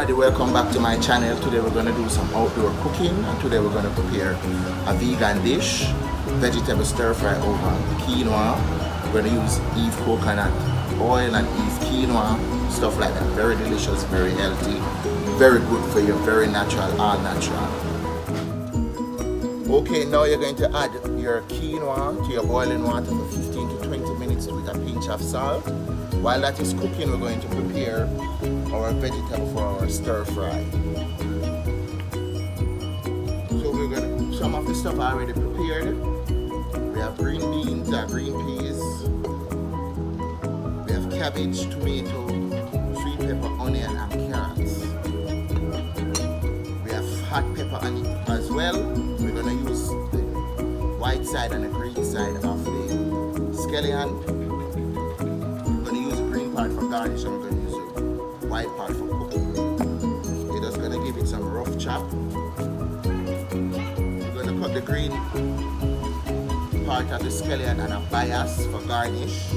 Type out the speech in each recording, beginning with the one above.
everybody, welcome back to my channel. Today we're going to do some outdoor cooking, and today we're going to prepare a vegan dish, vegetable stir fry over quinoa. We're going to use Eve coconut oil and Eve quinoa, stuff like that. Very delicious, very healthy, very good for you, very natural, all natural. Okay, now you're going to add your quinoa to your boiling water for 15 to 20 minutes with a pinch of salt. While that is cooking, we're going to prepare our vegetable for our stir fry. So we're going to, some of the stuff already prepared. We have green beans or green peas. We have cabbage, tomato, sweet pepper, onion, and carrots. We have hot pepper on it as well. We're going to use the white side and the green side of the scallion. Part for garnish, and we're going to use the white part for cooking. We're just going to give it some rough chop. We're going to cut the green part of the scallion and a bias for garnish.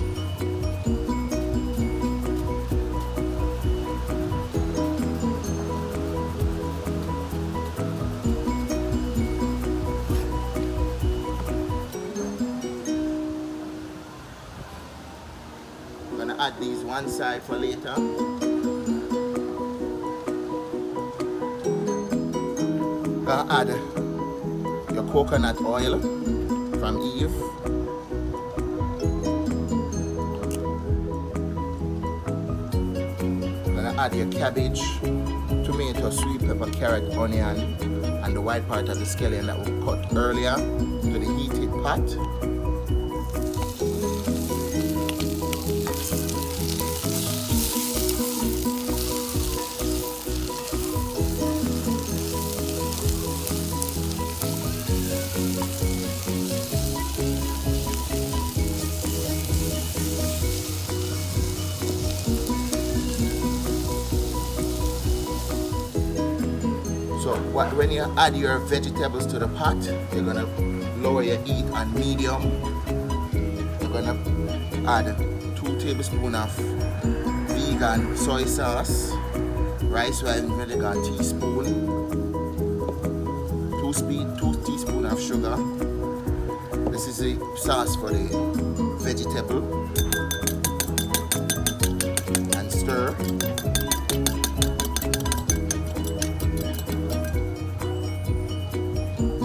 Add these one side for later. Add your coconut oil from Eve. Gonna add your cabbage, tomato, sweet pepper, carrot, onion, and the white part of the scallion that we cut earlier to the heated pot. So when you add your vegetables to the pot, you're gonna lower your heat on medium. You're gonna add 2 tablespoons of vegan soy sauce, rice wine vinegar teaspoon, 2 teaspoons of sugar. This is the sauce for the vegetable, and stir.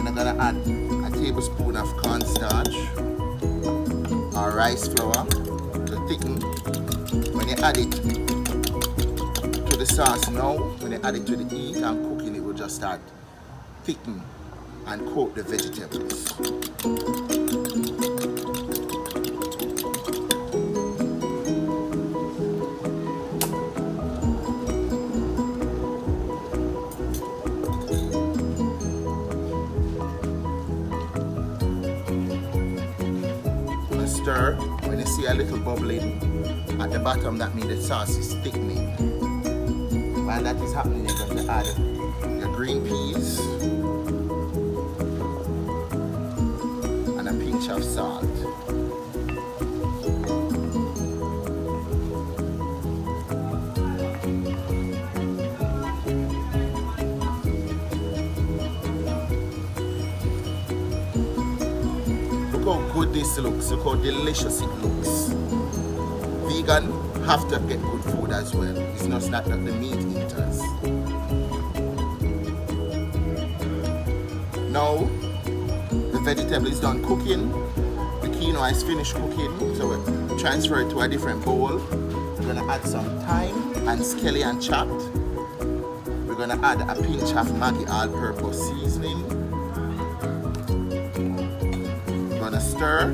I'm gonna add a tablespoon of cornstarch or rice flour to thicken. When you add it to the sauce now, when you add it to the heat and cooking, it will just start thickening and coat the vegetables. Stir. When you see a little bubbling at the bottom, that means the sauce is thickening. While that is happening, you're going to add your green peas and a pinch of salt. Look how good this looks, look how delicious it looks. Vegan have to get good food as well. It's not the meat eaters. Now the vegetable is done cooking. The quinoa is finished cooking. So we transfer it to a different bowl. We're gonna add some thyme and scallion chopped. We're gonna add a pinch of Maggi all-purpose seasoning. Stir.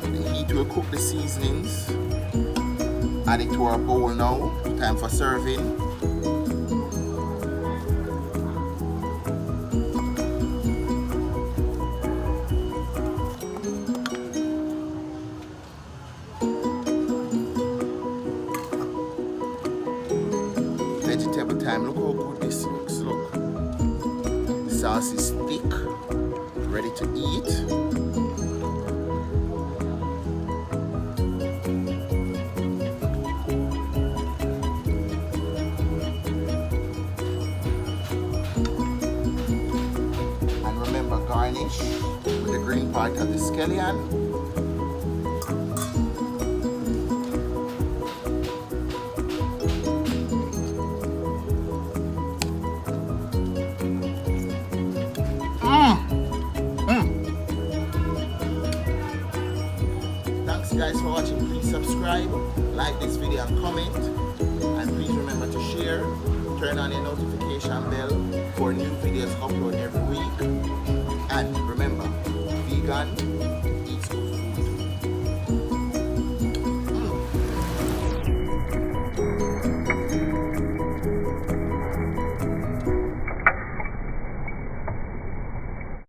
The heat will cook the seasonings. Add it to our bowl now. Time for serving. Vegetable time. Look how good this looks. Look. The sauce is thick, ready to eat. garnish with the green part of the scallion. Thanks guys for watching. Please subscribe, like this video and comment, and please remember to share, turn on your notification bell for new videos uploaded every week, and remember, vegan